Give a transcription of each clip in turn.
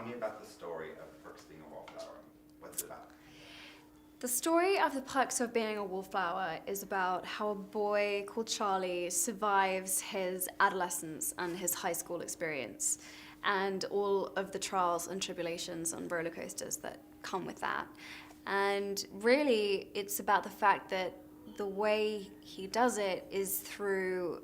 tell me about the story of Perks Being a Wallflower. What's it about? The story of the Perks of Being a Wallflower is about how a boy called Charlie survives his adolescence and his high school experience and all of the trials and tribulations and roller coasters that come with that. And really, it's about the fact that the way he does it is through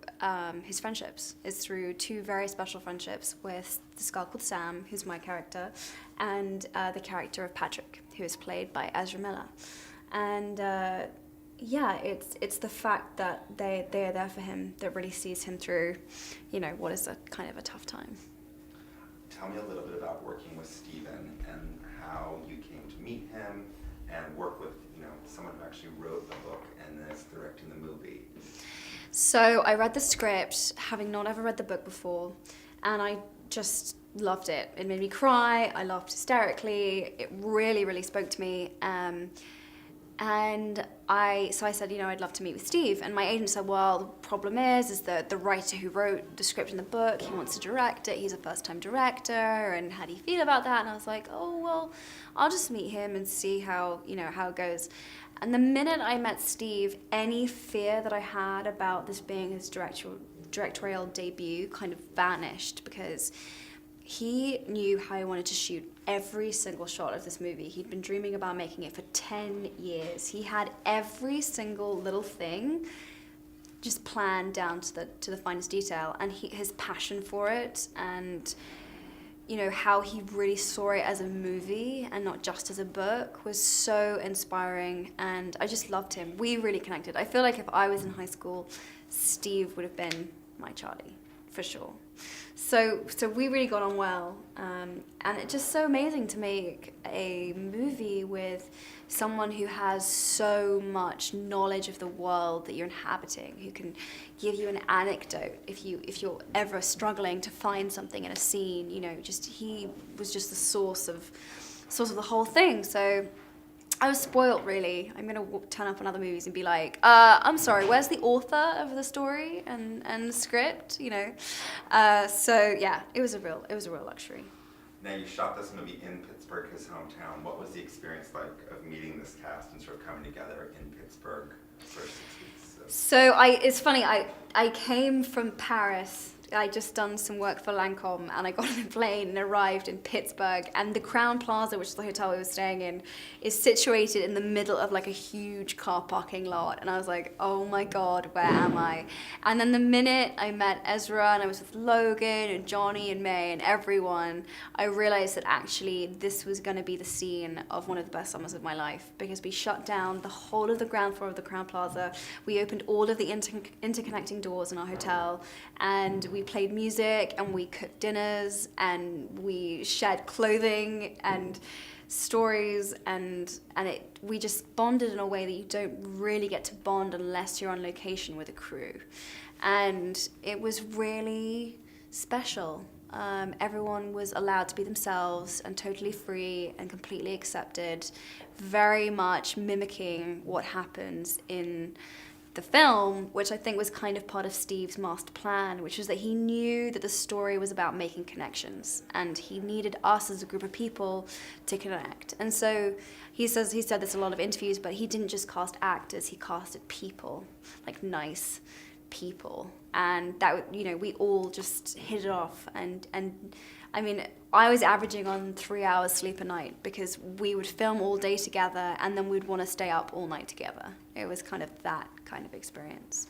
his friendships, is through two very special friendships with this guy called Sam, who's my character, and the character of Patrick, who is played by Ezra Miller. And it's the fact that they are there for him that really sees him through, what is a kind of a tough time. Tell me a little bit about working with Stephen and how you came to meet him and work with, someone who actually wrote the book and is directing the movie. So I read the script, having not ever read the book before, and I just loved it. It made me cry. I laughed hysterically. It really, really spoke to me. And I said, I'd love to meet with Steve. And my agent said, well, the problem is that the writer who wrote the script in the book, he wants to direct it. He's a first-time director. And how do you feel about that? And I was like, oh, well, I'll just meet him and see how it goes. And the minute I met Steve, any fear that I had about this being his directorial debut kind of vanished, because he knew how he wanted to shoot every single shot of this movie. He'd been dreaming about making it for 10 years. He had every single little thing just planned down to the finest detail, and his passion for it, and how he really saw it as a movie and not just as a book was so inspiring, and I just loved him. We really connected. I feel like if I was in high school, Steve would have been my Charlie, for sure. So we really got on well, and it's just so amazing to make a movie with someone who has so much knowledge of the world that you're inhabiting, who can give you an anecdote if you're ever struggling to find something in a scene. He was just the source of the whole thing. So I was spoiled, really. I'm gonna turn up on other movies and be like, I'm sorry, where's the author of the story and the script? So yeah, it was a real luxury. Now, you shot this movie in Pittsburgh, his hometown. What was the experience like of meeting this cast and sort of coming together in Pittsburgh for 6 weeks? So it's funny. I came from Paris. I just done some work for Lancome, and I got on a plane and arrived in Pittsburgh. And the Crown Plaza, which is the hotel we were staying in, is situated in the middle of like a huge car parking lot. And I was like, oh my God, where am I? And then the minute I met Ezra and I was with Logan and Johnny and May and everyone, I realized that actually this was going to be the scene of one of the best summers of my life, because we shut down the whole of the ground floor of the Crown Plaza. We opened all of the interconnecting doors in our hotel, and we played music and we cooked dinners and we shared clothing and stories, and we just bonded in a way that you don't really get to bond unless you're on location with a crew. And it was really special. Everyone was allowed to be themselves and totally free and completely accepted, very much mimicking what happens in the film, which I think was kind of part of Steve's master plan, which was that he knew that the story was about making connections, and he needed us as a group of people to connect. And so he said this in a lot of interviews, but he didn't just cast actors, he casted people, like nice people. And that, we all just hit it off. And I mean, I was averaging on 3 hours sleep a night, because we would film all day together and then we'd want to stay up all night together. It was kind of that kind of experience.